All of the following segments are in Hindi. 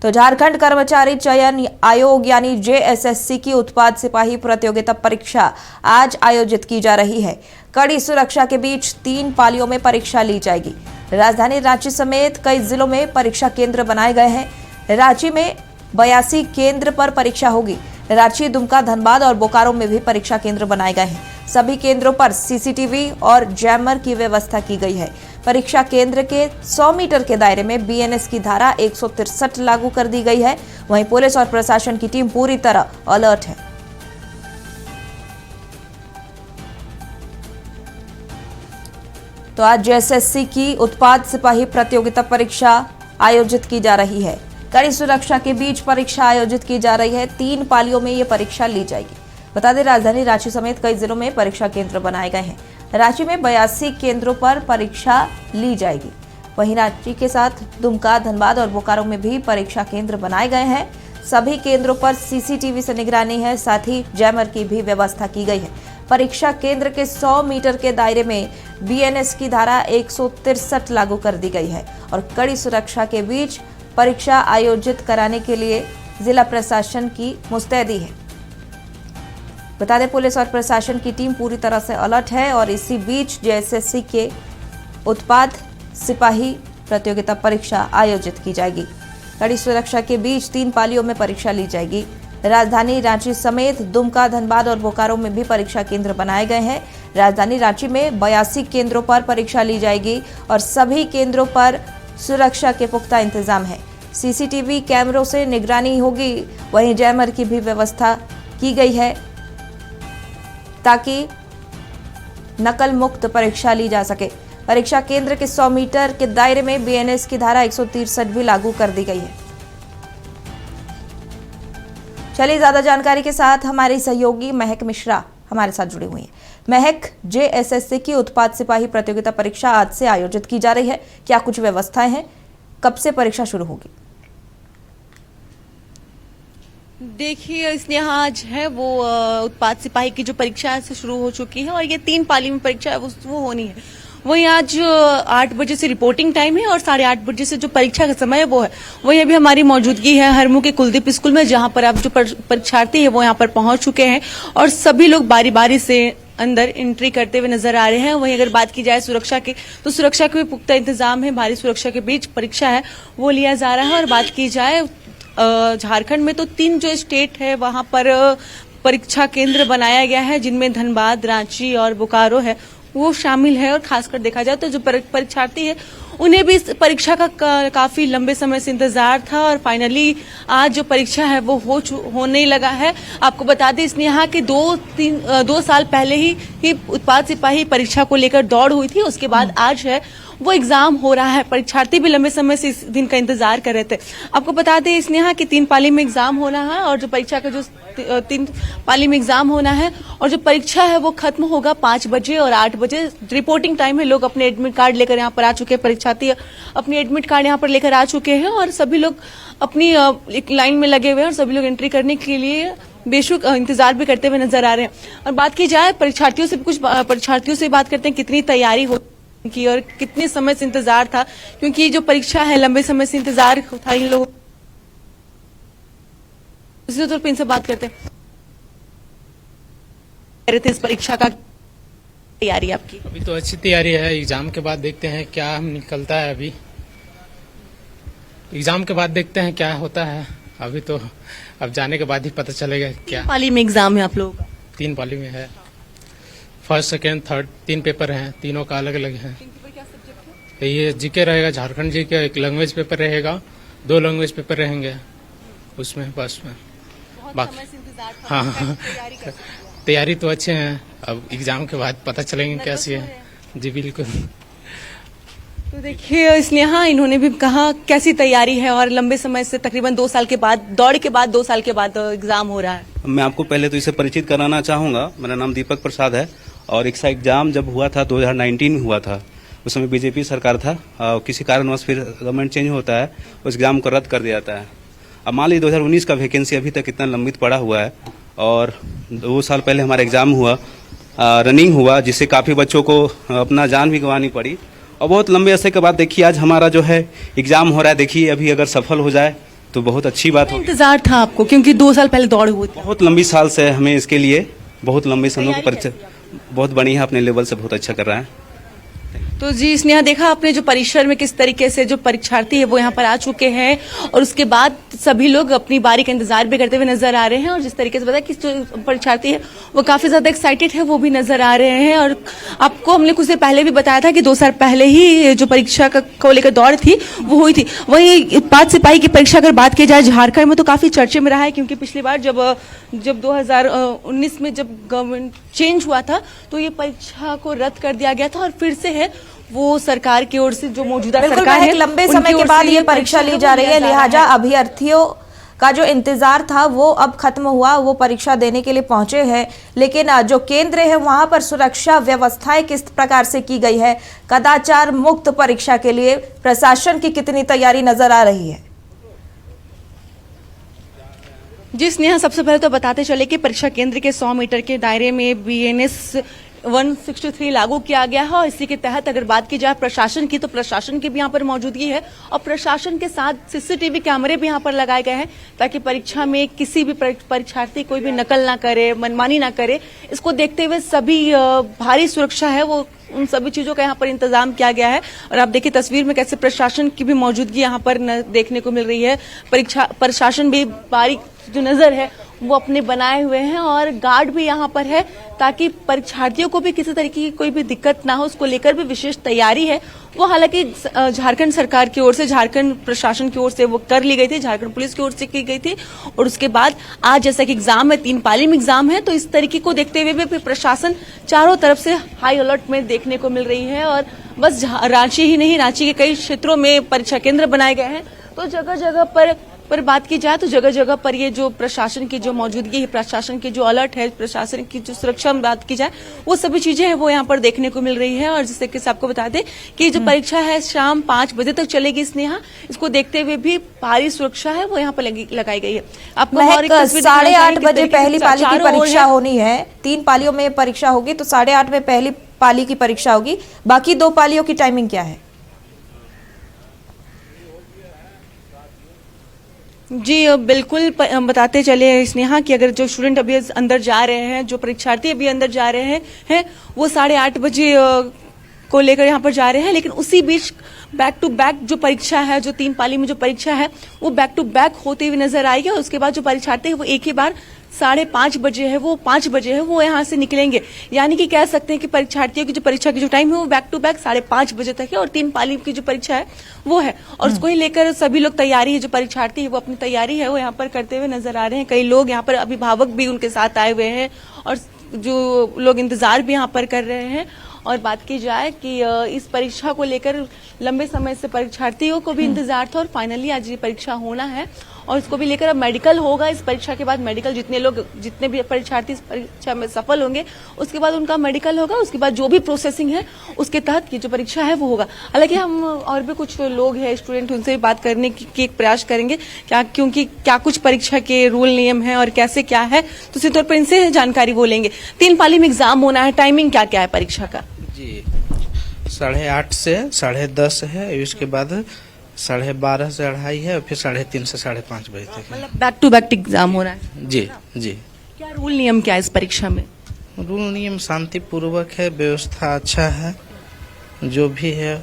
तो झारखंड कर्मचारी चयन आयोग यानी जेएसएससी की उत्पाद सिपाही प्रतियोगिता परीक्षा आज आयोजित की जा रही है। कड़ी सुरक्षा के बीच 3 पालियों में परीक्षा ली जाएगी। राजधानी रांची समेत कई जिलों में परीक्षा केंद्र बनाए गए हैं। रांची में 82 केंद्र पर परीक्षा होगी। रांची, दुमका, धनबाद और बोकारो में भी परीक्षा केंद्र बनाए गए हैं। सभी केंद्रों पर सीसीटीवी और जैमर की व्यवस्था की गई है। परीक्षा केंद्र के 100 मीटर के दायरे में बीएनएस की धारा 163 लागू कर दी गई है। वहीं पुलिस और प्रशासन की टीम पूरी तरह अलर्ट है। तो आज जेएसएससी की उत्पाद सिपाही प्रतियोगिता परीक्षा आयोजित की जा रही है। कड़ी सुरक्षा के बीच परीक्षा आयोजित की जा रही है। 3 पालियों में ये परीक्षा ली जाएगी। बता दें, राजधानी रांची समेत कई जिलों में परीक्षा केंद्र बनाए गए हैं। रांची में 82 केंद्रों पर परीक्षा ली जाएगी। वहीं रांची के साथ दुमका, धनबाद और बोकारो में भी परीक्षा केंद्र बनाए गए हैं। सभी केंद्रों पर सीसीटीवी से निगरानी है, साथ ही जैमर की भी व्यवस्था की गई है। परीक्षा केंद्र के 100 मीटर के दायरे में बीएनएस की धारा 163 लागू कर दी गई है और कड़ी सुरक्षा के बीच परीक्षा आयोजित कराने के लिए जिला प्रशासन की मुस्तैदी है। बता दें, पुलिस और प्रशासन की टीम पूरी तरह से अलर्ट है और इसी बीच जेएसएससी के उत्पाद सिपाही प्रतियोगिता परीक्षा आयोजित की जाएगी। कड़ी सुरक्षा के बीच 3 पालियों में परीक्षा ली जाएगी। राजधानी रांची समेत दुमका, धनबाद और बोकारो में भी परीक्षा केंद्र बनाए गए हैं। राजधानी रांची में 82 केंद्रों पर परीक्षा ली जाएगी और सभी केंद्रों पर सुरक्षा के पुख्ता इंतजाम है। सीसीटीवी कैमरों से निगरानी होगी। वहीं जैमर की भी व्यवस्था की गई है ताकि नकल मुक्त परीक्षा ली जा सके। परीक्षा केंद्र के 100 मीटर के दायरे में बीएनएस की धारा 163 भी लागू कर दी गई है। चलिए ज्यादा जानकारी के साथ हमारी सहयोगी महक मिश्रा हमारे साथ जुड़ी हुई है। महक, जेएसएससी की उत्पाद सिपाही प्रतियोगिता परीक्षा आज से आयोजित की जा रही है। क्या कुछ व्यवस्थाएं हैं? कब से परीक्षा शुरू होगी? देखिए, इसलिए आज है वो उत्पाद सिपाही की जो परीक्षा है से शुरू हो चुकी है और ये 3 पाली में परीक्षा है वो होनी है। वही आज 8 बजे से रिपोर्टिंग टाइम है और 8:30 बजे से जो परीक्षा का समय है वो है। वही अभी हमारी मौजूदगी है हरमू के कुलदीप स्कूल में, जहां पर अब जो परीक्षार्थी है वो यहाँ पर पहुंच चुके हैं और सभी लोग बारी बारी से अंदर एंट्री करते हुए नजर आ रहे हैं। वहीं अगर बात की जाए सुरक्षा की, तो सुरक्षा के भी पुख्ता इंतजाम है। भारी सुरक्षा के बीच परीक्षा है वो लिया जा रहा है। और बात की जाए झारखंड में, तो 3 जो स्टेट है वहां पर परीक्षा केंद्र बनाया गया है, जिनमें धनबाद, रांची और बोकारो है वो शामिल है। और खासकर देखा जाए तो जो परीक्षार्थी है उन्हें भी इस परीक्षा का काफी लंबे समय से इंतजार था और फाइनली आज जो परीक्षा है वो होने लगा है। आपको बता दें, इसने यहाँ के 2 साल पहले ही उत्पाद सिपाही परीक्षा को लेकर दौड़ हुई थी। उसके बाद आज है वो एग्जाम हो रहा है। परीक्षार्थी भी लंबे समय से इस दिन का इंतजार कर रहे थे। आपको बता दें, इसने यहाँ की 3 पाली में एग्जाम होना है और जो परीक्षा का जो 3 पाली में एग्जाम होना है और जो परीक्षा है वो खत्म होगा 5 बजे और 8 बजे रिपोर्टिंग टाइम है। लोग अपने एडमिट कार्ड लेकर यहाँ पर आ चुके हैं। परीक्षार्थी अपनी एडमिट कार्ड यहाँ पर लेकर आ चुके हैं और सभी लोग अपनी एक लाइन में लगे हुए हैं और सभी लोग एंट्री करने के लिए बेशुक इंतजार भी करते हुए नजर आ रहे हैं। और बात की जाए परीक्षार्थियों से बात करते हैं कितनी तैयारी हो की और कितने समय से इंतजार था, क्योंकि जो परीक्षा है लंबे समय से इंतजार था इन लोगों। दूसरी तरफ इनसे बात करते हैं, इस परीक्षा का तैयारी आपकी? अभी तो अच्छी तैयारी है। एग्जाम के बाद देखते हैं क्या हम निकलता है। अभी एग्जाम के बाद देखते हैं क्या होता है। अभी तो अब जाने के बाद ही पता चलेगा क्या। 3 पाली में एग्जाम है आप लोगों का? 3 पाली में है। फर्स्ट, सेकेंड, थर्ड 3 पेपर हैं। तीनों का अलग अलग है। ये जीके रहेगा, झारखंड जीके, एक लैंग्वेज पेपर रहेगा, 2 लैंग्वेज पेपर रहेंगे उसमें बस में। हाँ, तैयारी तो अच्छे हैं। अब एग्जाम के बाद पता चलेंगे कैसी है। जी बिल्कुल। तो देखिए, इसलिए हाँ इन्होंने भी कहा कैसी तैयारी है और लंबे समय से तकरीबन 2 साल के बाद, दौड़ के बाद 2 साल के बाद एग्जाम हो रहा है। मैं आपको पहले तो इसे परिचित कराना चाहूंगा। मेरा नाम दीपक प्रसाद है और एक एग्जाम जब हुआ था 2019 में हुआ था, उस समय बीजेपी सरकार था। किसी कारणवश फिर गवर्नमेंट चेंज होता है, उस एग्जाम को रद्द कर दिया जाता है। अब मान लीजिए 2019 का वैकेंसी अभी तक इतना लंबित पड़ा हुआ है और 2 साल पहले हमारा एग्जाम हुआ, रनिंग हुआ, जिससे काफ़ी बच्चों को अपना जान भी गंवानी पड़ी और बहुत लंबे अरसे के बाद देखिए आज हमारा जो है एग्ज़ाम हो रहा है। देखिए अभी अगर सफल हो जाए तो बहुत अच्छी बात होगी। इंतजार था आपको क्योंकि 2 साल पहले दौड़ हुई थी। बहुत लंबी साल से हमें इसके लिए बहुत लंबे समय को परिचय बहुत बढ़िया अपने लेवल से बहुत अच्छा कर रहा है। तो जी स्नेहा, देखा आपने जो परिसर में किस तरीके से जो परीक्षार्थी है वो यहाँ पर आ चुके हैं और उसके बाद सभी लोग अपनी बारी का इंतजार भी करते हुए नजर आ रहे हैं और जिस तरीके से बताया कि जो परीक्षार्थी है वो काफी ज्यादा एक्साइटेड है वो भी नजर आ रहे हैं। और आपको हमने कुछ देर पहले भी बताया था कि 2 साल पहले ही जो परीक्षा को लेकर दौड़ थी वो हुई थी। वहीं उत्पाद सिपाही की परीक्षा अगर बात की जाए झारखंड में तो काफी चर्चे में रहा है क्योंकि पिछली बार जब 2019 में जब गवर्नमेंट चेंज हुआ था तो ये परीक्षा को रद्द कर दिया गया था और फिर से है वो सरकार की ओर से जो मौजूदा सरकार है लंबे समय के बाद ये परीक्षा ली जा रही है, लिहाजा अभ्यर्थियों का जो इंतजार था वो अब खत्म हुआ, वो परीक्षा देने के लिए पहुंचे हैं। लेकिन जो केंद्र है वहां पर सुरक्षा व्यवस्थाएं किस प्रकार से की गई है, कदाचार मुक्त परीक्षा के लिए प्रशासन की कितनी तैयारी नजर आ रही है? जी स्नेहा, सबसे पहले तो बताते चले कि परीक्षा केंद्र के 100 मीटर के दायरे में BNS 163 लागू किया गया है और इसी के तहत अगर बात की जाए प्रशासन की तो प्रशासन की भी यहाँ पर मौजूदगी है और प्रशासन के साथ CCTV कैमरे भी यहाँ पर लगाए गए हैं ताकि परीक्षा में किसी भी परीक्षार्थी कोई भी नकल ना करे, मनमानी ना करे। इसको देखते हुए सभी भारी सुरक्षा है वो उन सभी चीजों का यहाँ पर इंतजाम किया गया है। और आप देखिए तस्वीर में कैसे प्रशासन की भी मौजूदगी यहाँ पर देखने को मिल रही है। प्रशासन भी बारीक जो नजर है वो अपने बनाए हुए हैं और गार्ड भी यहाँ पर है ताकि परीक्षार्थियों को भी किसी तरीके की कोई भी दिक्कत ना हो, उसको लेकर भी विशेष तैयारी है वो हालांकि झारखंड सरकार की ओर से, झारखंड प्रशासन की ओर से वो कर ली गई थी, झारखंड पुलिस की ओर से की गई थी। और उसके बाद आज जैसा कि एग्जाम है, 3 पाली में एग्जाम है, तो इस तरीके को देखते हुए भी प्रशासन चारों तरफ से हाई अलर्ट में देखने को मिल रही है। और बस रांची ही नहीं, रांची के कई क्षेत्रों में परीक्षा केंद्र बनाए गए हैं तो जगह जगह पर बात की जाए तो जगह जगह पर ये जो प्रशासन की जो मौजूदगी है, प्रशासन की जो अलर्ट है, प्रशासन की जो सुरक्षा में बात की जाए वो सभी चीजें हैं वो यहाँ पर देखने को मिल रही है। और जिससे कि आपको बता दें कि जो परीक्षा है शाम 5 बजे तक चलेगी स्नेहा, इसको देखते हुए भी भारी सुरक्षा है वो यहाँ पर लगाई गई है। आपको 8:30 बजे पहली पाली की परीक्षा होनी है, 3 पालियों में परीक्षा होगी तो 8:30 में पहली पाली की परीक्षा होगी, बाकी 2 पालियों की टाइमिंग क्या है? जी बिल्कुल, बताते चले स्नेहा कि अगर जो स्टूडेंट अभी अंदर जा रहे हैं, जो परीक्षार्थी अभी अंदर जा रहे हैं वो 8:30 बजे को लेकर यहाँ पर जा रहे हैं। लेकिन उसी बीच बैक टू बैक जो परीक्षा है, जो 3 पाली में जो परीक्षा है वो बैक टू बैक होते हुए नजर आएगी और उसके बाद जो परीक्षार्थी है वो एक ही बार 5:30 बजे है वो 5 बजे है वो यहाँ से निकलेंगे। यानी कि कह सकते हैं कि परीक्षार्थियों की जो परीक्षा की जो टाइम है वो बैक टू बैक 5:30 बजे तक है और 3 पाली की जो परीक्षा है वो है। और उसको ही लेकर सभी लोग तैयारी है, जो परीक्षार्थी है वो अपनी तैयारी है वो यहाँ पर करते हुए नजर आ रहे हैं। कई लोग यहाँ पर अभिभावक भी उनके साथ आए हुए हैं और जो लोग इंतजार भी यहाँ पर कर रहे हैं। और बात की जाए कि इस परीक्षा को लेकर लंबे समय से परीक्षार्थियों को भी इंतजार था और फाइनली आज ये परीक्षा होना है और इसको भी लेकर अब मेडिकल होगा। इस परीक्षा के बाद मेडिकल जितने भी परीक्षार्थी इस परीक्षा में सफल होंगे उसके बाद उनका मेडिकल होगा, उसके बाद जो भी प्रोसेसिंग है उसके तहत ये जो परीक्षा है वो होगा। हालांकि हम और भी कुछ लोग हैं स्टूडेंट, उनसे भी बात करने की एक प्रयास करेंगे क्योंकि क्या कुछ परीक्षा के रूल नियम है और कैसे क्या है, तो उसी तौर पर इनसे जानकारी वो लेंगे। 3 पाली में एग्जाम होना है, टाइमिंग क्या क्या है परीक्षा का? जी 8:30 से 10:30 है, इसके बाद 12:30 से 2:30 है और फिर 3:30 से 5:30 बजे तक है। मतलब बैक टू बैक एग्जाम हो रहा है? जी जी। क्या रूल नियम क्या है इस परीक्षा में? रूल नियम शांतिपूर्वक है, व्यवस्था अच्छा है, जो भी है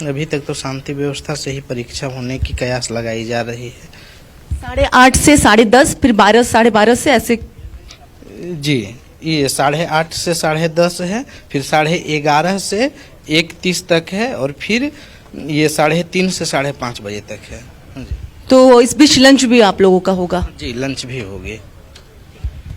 अभी तक तो शांति व्यवस्था से ही परीक्षा होने की कयास लगाई जा रही है। 8:30 से 10:30 फिर 12 12:30 से ऐसे? जी, ये 8:30 से 10:30 है, फिर 11:30 से 1:30 तक है और फिर ये 3:30 से 5:30 बजे तक है। तो इस बीच लंच भी आप लोगों का होगा? जी, लंच भी होगी।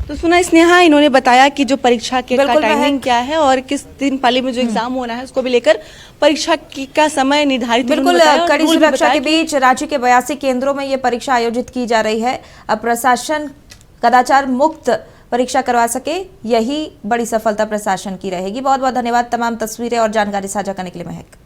तो सुना स्नेहा, इन्होंने बताया कि जो परीक्षा के का टाइमिंग क्या है और किस 3 पाली में जो एग्जाम होना है उसको भी लेकर परीक्षा का समय निर्धारित। बिल्कुल, कड़ी सुरक्षा के बीच रांची के 82 केंद्रों में ये परीक्षा आयोजित की जा रही है। अब प्रशासन कदाचार मुक्त परीक्षा करवा सके, यही बड़ी सफलता प्रशासन की रहेगी। बहुत बहुत धन्यवाद तमाम तस्वीरें और जानकारी साझा करने के लिए महक।